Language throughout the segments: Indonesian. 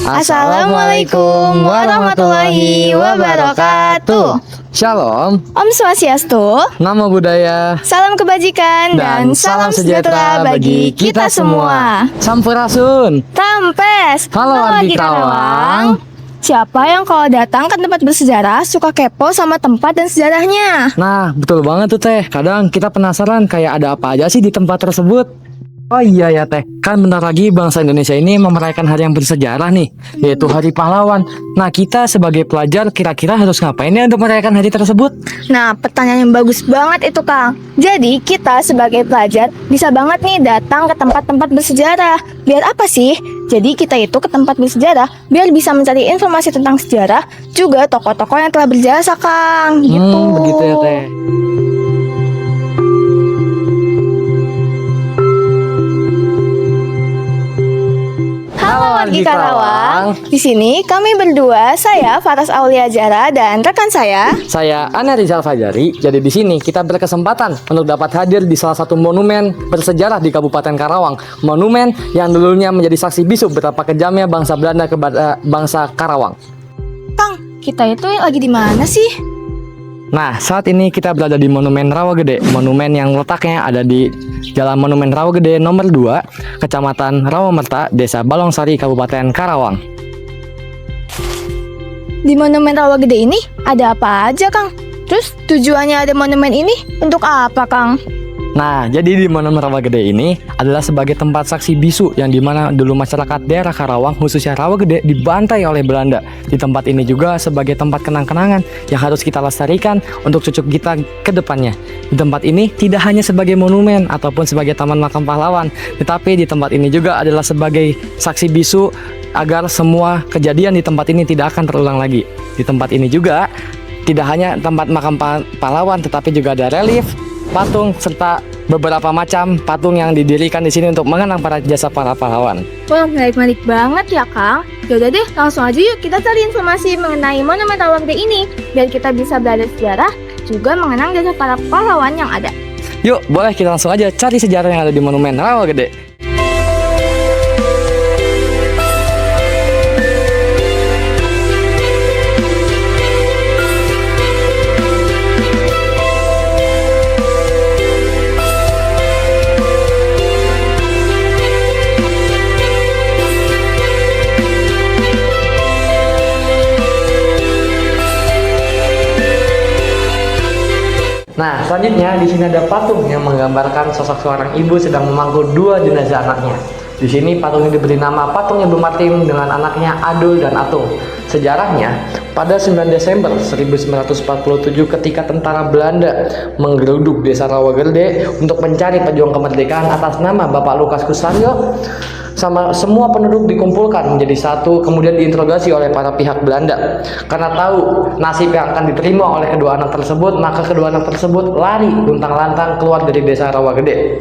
Assalamualaikum warahmatullahi wabarakatuh. Shalom, Om Swastiastu, Namo Buddhaya, salam kebajikan dan salam sejahtera bagi kita semua. Sampurasun. Tampes. Halo wargi Karawang. Siapa yang kalau datang ke tempat bersejarah suka kepo sama tempat dan sejarahnya? Nah, betul banget tuh Teh. Kadang kita penasaran kayak ada apa aja sih di tempat tersebut. Oh iya ya Teh, kan bentar lagi bangsa Indonesia ini merayakan hari yang bersejarah nih, yaitu Hari Pahlawan. Nah, kita sebagai pelajar kira-kira harus ngapain ya untuk merayakan hari tersebut? Nah, pertanyaan yang bagus banget itu, Kang. Jadi, kita sebagai pelajar bisa banget nih datang ke tempat-tempat bersejarah. Biar apa sih? Jadi, kita itu ke tempat bersejarah biar bisa mencari informasi tentang sejarah, juga tokoh-tokoh yang telah berjasa, Kang. Gitu. Begitu ya Teh. Halo wargi Karawang. Di sini kami berdua, saya Faras Aulia Jara dan rekan Saya Ana Rizal Fajari. Jadi di sini kita berkesempatan untuk dapat hadir di salah satu monumen bersejarah di Kabupaten Karawang. Monumen yang dulunya menjadi saksi bisu betapa kejamnya bangsa Belanda kepada bangsa Karawang. Kang, kita itu lagi di mana sih? Nah, saat ini kita berada di Monumen Rawagede. Monumen yang letaknya ada di Jalan Monumen Rawagede nomor 2, Kecamatan Rawamerta, Desa Balongsari, Kabupaten Karawang. Di Monumen Rawagede ini ada apa aja, Kang? Terus tujuannya ada monumen ini untuk apa, Kang? Nah, jadi di Monumen Rawagede ini adalah sebagai tempat saksi bisu yang dimana dulu masyarakat daerah Karawang, khususnya Rawagede, dibantai oleh Belanda. Di tempat ini juga sebagai tempat kenang-kenangan yang harus kita lestarikan untuk cucu kita ke depannya. Di tempat ini tidak hanya sebagai monumen ataupun sebagai taman makam pahlawan, tetapi di tempat ini juga adalah sebagai saksi bisu agar semua kejadian di tempat ini tidak akan terulang lagi. Di tempat ini juga tidak hanya tempat makam pahlawan, tetapi juga ada relief, patung, serta beberapa macam patung yang didirikan di sini untuk mengenang para jasa para pahlawan. Wah, menarik banget ya, Kang. Yaudah deh, langsung aja yuk kita cari informasi mengenai Monumen Rawagede ini, biar kita bisa belajar sejarah, juga mengenang jasa para pahlawan yang ada. Yuk, boleh kita langsung aja cari sejarah yang ada di Monumen Rawagede. Nah, selanjutnya di sini ada patung yang menggambarkan sosok seorang ibu sedang memangku dua jenazah anaknya. Di sini patung ini diberi nama Patung Ibu Martim dengan anaknya Adul dan Atung. Sejarahnya, pada 9 Desember 1947 ketika tentara Belanda menggeruduk desa Rawagede untuk mencari pejuang kemerdekaan atas nama Bapak Lukas Kusaryo, sama semua penduduk dikumpulkan menjadi satu, kemudian diinterogasi oleh para pihak Belanda. Karena tahu nasib yang akan diterima oleh kedua anak tersebut, maka kedua anak tersebut lari luntang-lantung keluar dari desa Rawagede.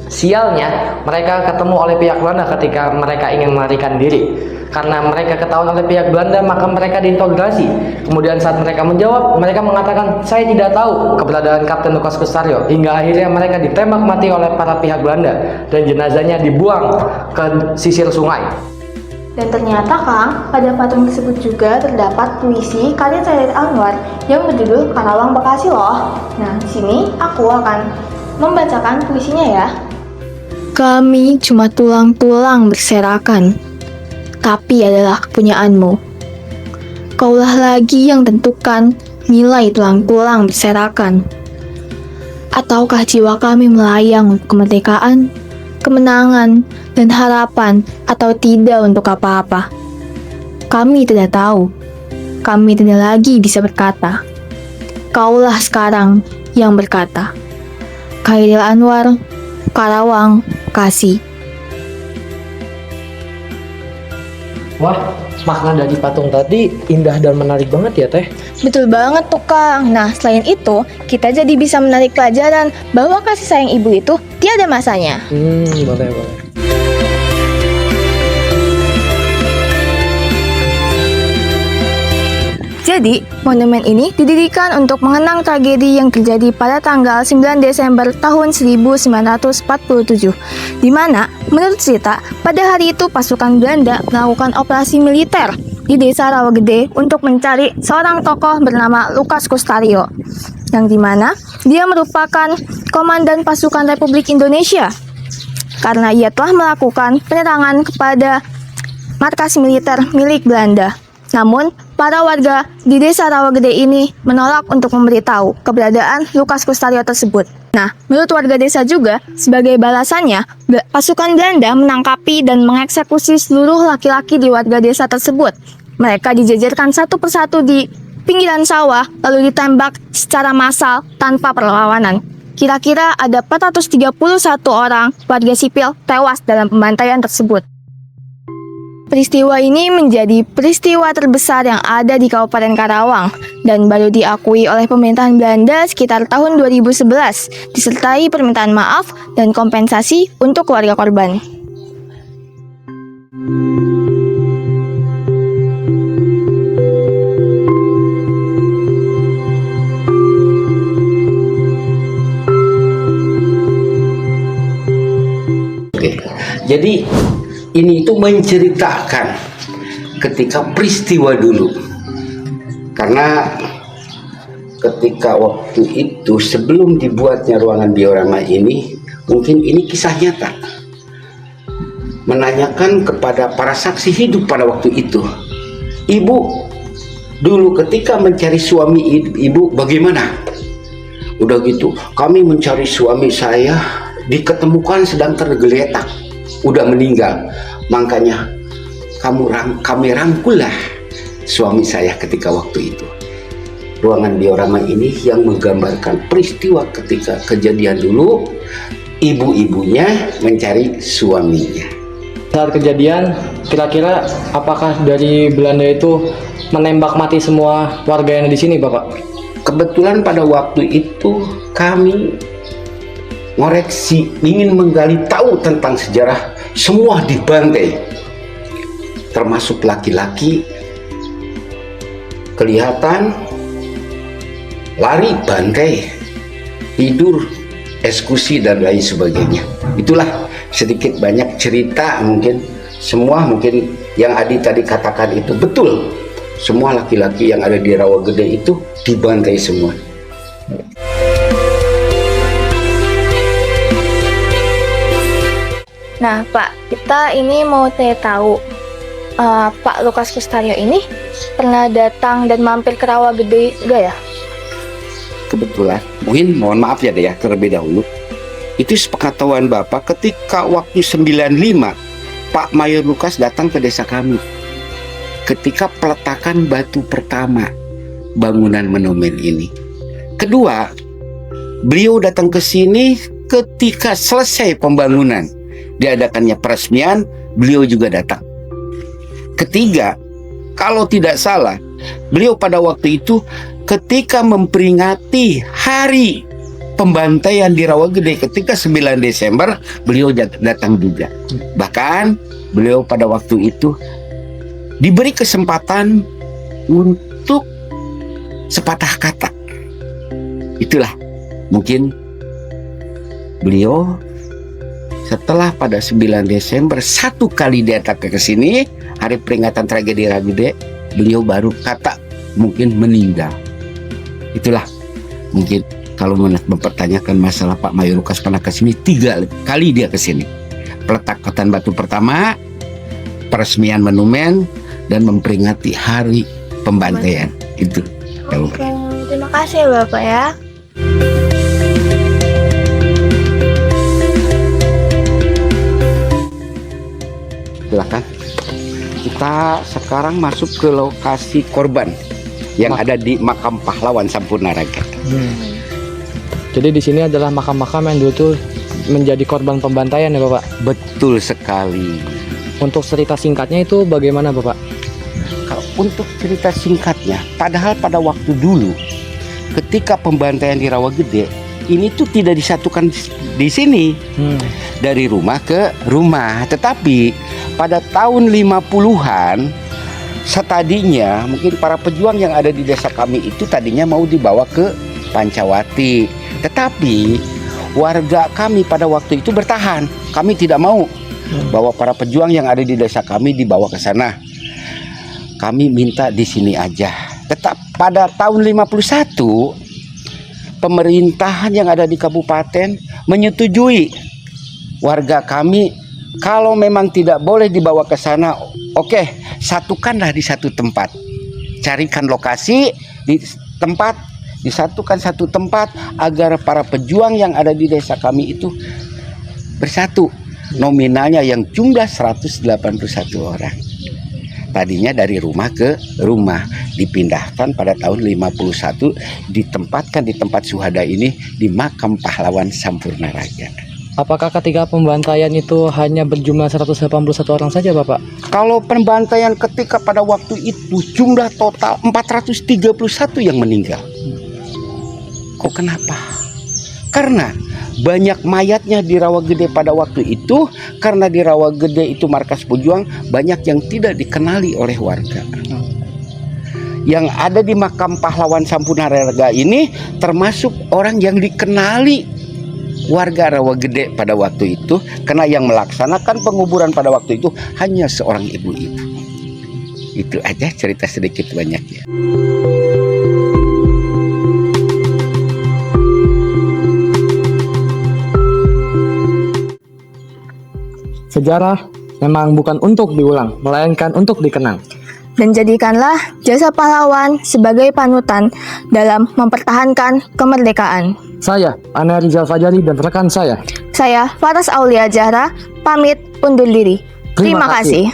Sialnya, mereka ketemu oleh pihak Belanda ketika mereka ingin melarikan diri. Karena mereka ketahuan oleh pihak Belanda, maka mereka diinterogasi. Kemudian saat mereka menjawab, mereka mengatakan, saya tidak tahu keberadaan Kapten Lukas Kusaryo. Hingga akhirnya mereka ditembak mati oleh para pihak Belanda dan jenazahnya dibuang ke sisir sungai. Dan ternyata, Kang, pada patung tersebut juga terdapat puisi karya Said Anwar yang berjudul Karawang Bekasi loh. Nah, di sini aku akan membacakan puisinya ya. Kami cuma tulang-tulang berserakan, tapi adalah kepunyaanmu. Kaulah lagi yang tentukan nilai tulang-tulang berserakan. Ataukah jiwa kami melayang untuk kemerdekaan, kemenangan, dan harapan, atau tidak untuk apa-apa? Kami tidak tahu. Kami tidak lagi bisa berkata. Kaulah sekarang yang berkata. Khairil Anwar, Karawang, Bekasi. Wah, makna dari patung tadi indah dan menarik banget ya Teh. Betul banget tuh, Kang. Nah, selain itu, kita jadi bisa menarik pelajaran bahwa kasih sayang ibu itu tiada masanya. Boleh. Jadi, monumen ini didirikan untuk mengenang tragedi yang terjadi pada tanggal 9 Desember tahun 1947, di mana, menurut cerita, pada hari itu pasukan Belanda melakukan operasi militer di desa Rawagede untuk mencari seorang tokoh bernama Lukas Kustario, yang dimana dia merupakan komandan pasukan Republik Indonesia, karena ia telah melakukan penyerangan kepada markas militer milik Belanda. Namun, para warga di desa Rawagede ini menolak untuk memberitahu keberadaan Lukas Kustario tersebut. Nah, menurut warga desa juga, sebagai balasannya, pasukan Belanda menangkapi dan mengeksekusi seluruh laki-laki di warga desa tersebut. Mereka dijejerkan satu persatu di pinggiran sawah, lalu ditembak secara massal tanpa perlawanan. Kira-kira ada 431 orang warga sipil tewas dalam pembantaian tersebut. Peristiwa ini menjadi peristiwa terbesar yang ada di Kabupaten Karawang dan baru diakui oleh pemerintahan Belanda sekitar tahun 2011, disertai permintaan maaf dan kompensasi untuk keluarga korban. Oke, jadi ini itu menceritakan ketika peristiwa dulu. Karena ketika waktu itu sebelum dibuatnya ruangan diorama ini, mungkin ini kisah nyata. Menanyakan kepada para saksi hidup pada waktu itu, ibu dulu ketika mencari suami ibu bagaimana? Udah gitu, kami mencari suami saya diketemukan sedang tergeletak, udah meninggal. Makanya kami rangkullah suami saya ketika waktu itu. Ruangan diorama ini yang menggambarkan peristiwa ketika kejadian dulu, ibu-ibunya mencari suaminya. Saat kejadian, kira-kira apakah dari Belanda itu menembak mati semua warga yang di sini, Bapak? Kebetulan pada waktu itu kami ngoreksi, ingin menggali tahu tentang sejarah, semua dibantai, termasuk laki-laki. Kelihatan lari, bantai, tidur, eksekusi dan lain sebagainya. Itulah sedikit banyak cerita, mungkin semua mungkin yang Adi tadi katakan itu betul. Semua laki-laki yang ada di Rawagede itu dibantai semua. Nah, Pak, kita ini mau tahu, Pak Lukas Kustario ini pernah datang dan mampir ke Rawagede enggak ya? Kebetulan, mungkin mohon maaf ya deh ya terlebih dahulu. Itu sepengetahuan Bapak ketika waktu 95 Pak Mayor Lukas datang ke desa kami. Ketika peletakan batu pertama bangunan monumen ini. Kedua, beliau datang ke sini ketika selesai pembangunan. Diadakannya peresmian, beliau juga datang. Ketiga, kalau tidak salah, beliau pada waktu itu ketika memperingati hari pembantaian di Rawagede ketika 9 Desember, beliau datang juga. Bahkan beliau pada waktu itu diberi kesempatan untuk sepatah kata. Itulah mungkin beliau setelah pada 9 Desember satu kali datang ke sini, hari peringatan tragedi Rawagede, beliau baru kata mungkin meninggal. Itulah mungkin kalau mempertanyakan masalah Pak Mayor Lukas pernah ke sini 3 kali dia ke sini. Peletakan batu pertama, peresmian monumen, dan memperingati hari pembantaian. Itu. Oke, terima kasih ya Bapak ya. Silakan. Kita sekarang masuk ke lokasi korban yang ada di makam pahlawan Sampurnaraga. Jadi di sini adalah makam-makam yang dulu tuh menjadi korban pembantaian ya Bapak? Betul sekali. Untuk cerita singkatnya itu bagaimana Bapak? Kalau untuk cerita singkatnya, padahal pada waktu dulu ketika pembantaian di Rawagede ini tuh tidak disatukan di sini dari rumah ke rumah, tetapi pada tahun 50-an Setadinya mungkin para pejuang yang ada di desa kami itu tadinya mau dibawa ke Pancawati, tetapi warga kami pada waktu itu bertahan. Kami tidak mau bahwa para pejuang yang ada di desa kami dibawa ke sana. Kami minta di sini aja. Tetap pada tahun 51 pemerintahan yang ada di kabupaten menyetujui warga kami kalau memang tidak boleh dibawa ke sana, oke, satukanlah di satu tempat. Carikan lokasi di tempat, disatukan satu tempat agar para pejuang yang ada di desa kami itu bersatu. Nominalnya yang jumlah 181 orang. Tadinya dari rumah ke rumah, dipindahkan pada tahun 51, ditempatkan di tempat syuhada ini di makam pahlawan Sampurna Raja. Apakah ketika pembantaian itu hanya berjumlah 181 orang saja, Bapak? Kalau pembantaian ketika pada waktu itu jumlah total 431 yang meninggal. Kok kenapa? Karena banyak mayatnya di Rawagede pada waktu itu, karena di Rawagede itu markas pejuang, banyak yang tidak dikenali oleh warga. Yang ada di makam pahlawan Sampurna Raga ini termasuk orang yang dikenali warga Rawagede pada waktu itu, karena yang melaksanakan penguburan pada waktu itu hanya seorang ibu-ibu. Itu aja cerita sedikit banyaknya. Sejarah memang bukan untuk diulang, melainkan untuk dikenang. Dan jadikanlah jasa pahlawan sebagai panutan dalam mempertahankan kemerdekaan. Saya, Ana Rizal Fajari, dan rekan saya. Saya, Faras Aulia Zahra, pamit undur diri. Terima kasih.